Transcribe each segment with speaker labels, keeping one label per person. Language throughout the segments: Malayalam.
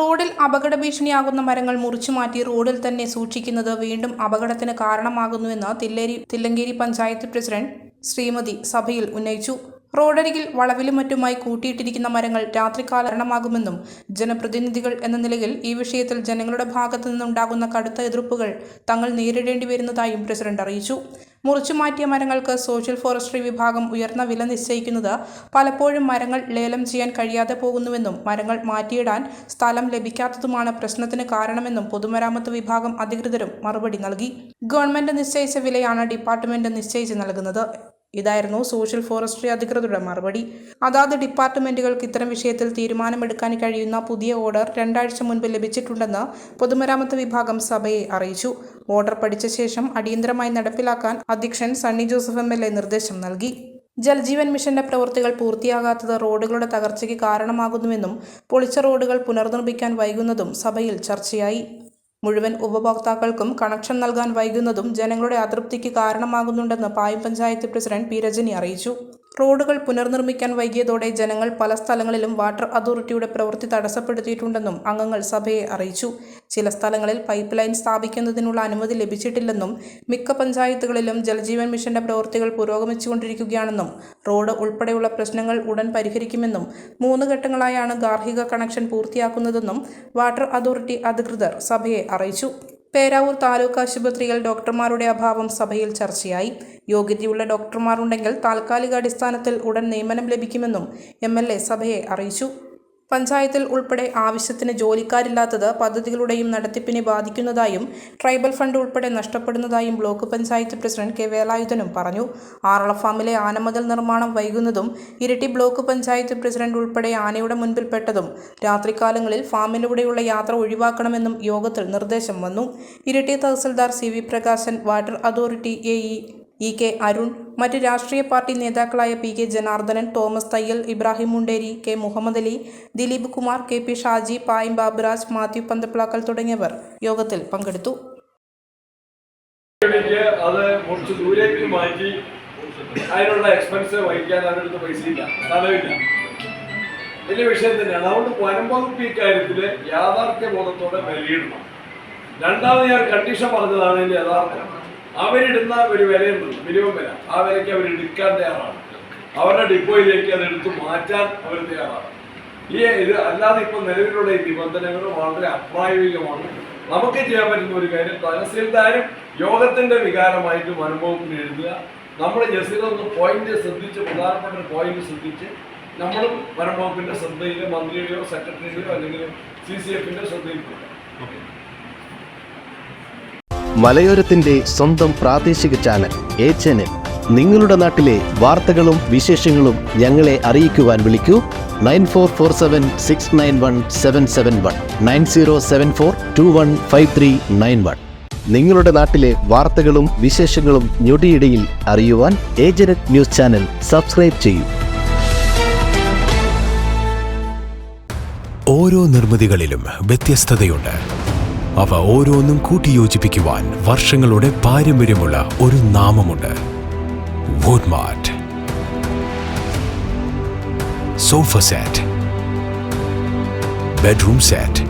Speaker 1: റോഡിൽ അപകട ഭീഷണിയാകുന്ന മരങ്ങൾ മുറിച്ചുമാറ്റി റോഡിൽ തന്നെ സൂക്ഷിക്കുന്നത് വീണ്ടും അപകടത്തിന് കാരണമാകുന്നുവെന്ന് തില്ലങ്കേരി പഞ്ചായത്ത് പ്രസിഡന്റ് ശ്രീമതി സഭയിൽ ഉന്നയിച്ചു. റോഡരികിൽ വളവിലും മറ്റുമായി കൂട്ടിയിട്ടിരിക്കുന്ന മരങ്ങൾ രാത്രികാല കാരണമാകുമെന്നും ജനപ്രതിനിധികൾ എന്ന നിലയിൽ ഈ വിഷയത്തിൽ ജനങ്ങളുടെ ഭാഗത്തു നിന്നുണ്ടാകുന്ന കടുത്ത എതിർപ്പുകൾ തങ്ങൾ നേരിടേണ്ടി വരുന്നതായും പ്രസിഡന്റ് അറിയിച്ചു. മുറിച്ചുമാറ്റിയ മരങ്ങൾക്ക് സോഷ്യൽ ഫോറസ്ട്രി വിഭാഗം ഉയർന്ന വില നിശ്ചയിക്കുന്നത് പലപ്പോഴും മരങ്ങൾ ലേലം ചെയ്യാൻ കഴിയാതെ പോകുന്നുവെന്നും മരങ്ങൾ മാറ്റിയിടാൻ സ്ഥലം ലഭിക്കാത്തതുമാണ് പ്രശ്നത്തിന് കാരണമെന്നും പൊതുമരാമത്ത് വിഭാഗം അധികൃതരും മറുപടി നൽകി. ഗവൺമെന്റ് നിശ്ചയിച്ച വിലയാണ് ഡിപ്പാർട്ട്മെന്റ് നിശ്ചയിച്ച് നൽകുന്നത്. ഇതായിരുന്നു സോഷ്യൽ ഫോറസ്ട്രി അധികൃതരുടെ മറുപടി. അതാത് ഡിപ്പാർട്ട്മെന്റുകൾക്ക് ഇത്തരം വിഷയത്തിൽ തീരുമാനമെടുക്കാൻ കഴിയുന്ന പുതിയ ഓർഡർ 2 ആഴ്ച മുൻപ് ലഭിച്ചിട്ടുണ്ടെന്ന് പൊതുമരാമത്ത് വിഭാഗം സഭയെ അറിയിച്ചു. ഓർഡർ പഠിച്ച ശേഷം അടിയന്തരമായി നടപ്പിലാക്കാൻ അധ്യക്ഷൻ സണ്ണി ജോസഫ് MLA നിർദ്ദേശം നൽകി. ജൽജീവൻ മിഷന്റെ പ്രവൃത്തികൾ പൂർത്തിയാകാത്തത് റോഡുകളുടെ തകർച്ചയ്ക്ക് കാരണമാകുന്നുവെന്നും പൊളിച്ച റോഡുകൾ പുനർനിർമ്മിക്കാൻ വൈകുന്നതും സഭയിൽ ചർച്ചയായി. മുഴുവൻ ഉപഭോക്താക്കൾക്കും കണക്ഷൻ നൽകാൻ വൈകുന്നതും ജനങ്ങളുടെ അതൃപ്തിക്ക് കാരണമാകുന്നുണ്ടെന്ന് പായം പഞ്ചായത്ത് പ്രസിഡന്റ് പി രജനി അറിയിച്ചു. റോഡുകൾ പുനർനിർമ്മിക്കാൻ വൈകിയതോടെ ജനങ്ങൾ പല സ്ഥലങ്ങളിലും വാട്ടർ അതോറിറ്റിയുടെ പ്രവൃത്തി തടസ്സപ്പെടുത്തിയിട്ടുണ്ടെന്നും അംഗങ്ങൾ സഭയെ അറിയിച്ചു. ചില സ്ഥലങ്ങളിൽ പൈപ്പ് ലൈൻ സ്ഥാപിക്കുന്നതിനുള്ള അനുമതി ലഭിച്ചിട്ടില്ലെന്നും മിക്ക പഞ്ചായത്തുകളിലും ജൽജീവൻ മിഷന്റെ പ്രവൃത്തികൾ പുരോഗമിച്ചുകൊണ്ടിരിക്കുകയാണെന്നും റോഡ് ഉൾപ്പെടെയുള്ള പ്രശ്നങ്ങൾ ഉടൻ പരിഹരിക്കുമെന്നും 3 ഘട്ടങ്ങളായാണ് ഗാർഹിക കണക്ഷൻ പൂർത്തിയാക്കുന്നതെന്നും വാട്ടർ അതോറിറ്റി അധികൃതർ സഭയെ അറിയിച്ചു. പേരാവൂർ താലൂക്ക് ആശുപത്രിയിൽ ഡോക്ടർമാരുടെ അഭാവം സഭയിൽ ചർച്ചയായി. യോഗ്യതയുള്ള ഡോക്ടർമാരുണ്ടെങ്കിൽ താൽക്കാലികാടിസ്ഥാനത്തിൽ ഉടൻ നിയമനം ലഭിക്കുമെന്നും MLA സഭയെ അറിയിച്ചു. പഞ്ചായത്തിൽ ഉൾപ്പെടെ ആവശ്യത്തിന് ജോലിക്കാരില്ലാത്തത് പദ്ധതികളുടെയും നടത്തിപ്പിനെ ബാധിക്കുന്നതായും ട്രൈബൽ ഫണ്ട് ഉൾപ്പെടെ നഷ്ടപ്പെടുന്നതായും ബ്ലോക്ക് പഞ്ചായത്ത് പ്രസിഡന്റ് കെ വേലായുധനും പറഞ്ഞു. ആറള ഫാമിലെ ആനമതിൽ നിർമ്മാണം വൈകുന്നതും ഇരിട്ടി ബ്ലോക്ക് പഞ്ചായത്ത് പ്രസിഡന്റ് ഉൾപ്പെടെ ആനയുടെ മുൻപിൽപ്പെട്ടതും രാത്രികാലങ്ങളിൽ ഫാമിലൂടെയുള്ള യാത്ര ഒഴിവാക്കണമെന്നും യോഗത്തിൽ നിർദ്ദേശം വന്നു. Iritty tahsildar CV Prakashan, water authority AE EK Arun, മറ്റ് രാഷ്ട്രീയ പാർട്ടി നേതാക്കളായ PK ജനാർദ്ദനൻ, തോമസ് തയ്യൽ, ഇബ്രാഹിം മുണ്ടേരി, K മുഹമ്മദ് അലി, ദിലീപ് കുമാർ, KP ഷാജി, പായം ബാബുരാജ്, മാത്യു പന്തപ്ലാക്കൽ തുടങ്ങിയവർ യോഗത്തിൽ പങ്കെടുത്തു.
Speaker 2: അത് കുറച്ച് ദൂരേക്ക് മാറ്റി അതിനുള്ള എക്സ്പെൻസ് വഹിക്കാൻ അവരുടെ പൈസ ഇല്ല, സ്ഥലമില്ല. വലിയ വിഷയം തന്നെയാണ്. അതുകൊണ്ട് വനംവകുപ്പ് ഇക്കാര്യത്തിൽ യാഥാർത്ഥ്യ ബോധത്തോടെ വിലയിടണം. രണ്ടാമത് ഞാൻ കണ്ടീഷൻ പറഞ്ഞതാണ് ഇതിന്റെ യഥാർത്ഥം. അവരിടുന്ന ഒരു വിലയുണ്ട്, മിനിമം വില. ആ വിലയ്ക്ക് അവരെടുക്കാൻ തയ്യാറാണ്. അവരുടെ ഡിപ്പോയിലേക്ക് അത് എടുത്ത് മാറ്റാൻ അവർ തയ്യാറാണ്. ഇത് അല്ലാതെ ഇപ്പം നിലവിലുള്ള ഈ നിബന്ധനകൾ വളരെ അപ്രായോഗികമാണ്. നമുക്ക് ചെയ്യാൻ പറ്റുന്ന ഒരു കാര്യം, തഹസിൽദാരും യോഗത്തിന്റെ വികാരമായിട്ട് വനംവകുപ്പിന് എഴുതുക. നമ്മൾ ജസീറൊന്ന് പോയിന്റ് ശ്രദ്ധിച്ച്, പ്രധാനപ്പെട്ട ഒരു പോയിന്റ് ശ്രദ്ധിച്ച് നമ്മളും വനംവകുപ്പിന്റെ ശ്രദ്ധയിൽ, മന്ത്രിയുടെയോ സെക്രട്ടറിയുടെയോ അല്ലെങ്കിൽ CCFന്റെ ശ്രദ്ധയിൽ പോകാം.
Speaker 3: മലയോരത്തിന്റെ സ്വന്തം പ്രാദേശിക ചാനൽ A-Channel. നിങ്ങളുടെ നാട്ടിലെ വാർത്തകളും വിശേഷങ്ങളും ഞങ്ങളെ അറിയിക്കുവാൻ വിളിക്കൂ 9447691771 9074215391. നിങ്ങളുടെ നാട്ടിലെ വാർത്തകളും വിശേഷങ്ങളും ഞൊടിയിടയിൽ അറിയുവാൻ A-Channel ന്യൂസ് ചാനൽ സബ്സ്ക്രൈബ് ചെയ്യൂ.
Speaker 4: ഓരോ നിർമ്മിതികളിലും വ്യത്യസ്തതയുണ്ട്. അവ ഓരോന്നും കൂട്ടിയോജിപ്പിക്കുവാൻ വർഷങ്ങളുടെ പാരമ്പര്യമുള്ള ഒരു നാമമുണ്ട്: Woodmart. Sofa set, bedroom set,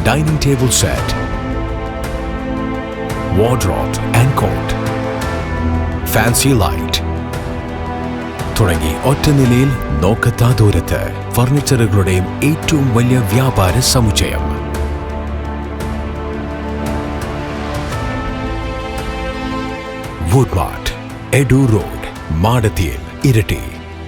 Speaker 4: dining table set, wardrobe and cot, fancy light തുടങ്ങി ഒറ്റ നിലയിൽ നോക്കത്താ ദൂരത്ത് ഫർണിച്ചറുകളുടെയും ഏറ്റവും വലിയ വ്യാപാര സമുച്ചയം. വുഡ്മാർട്ട്, എഡു റോഡ്, മാടത്തിയിൽ, ഇരട്ടി.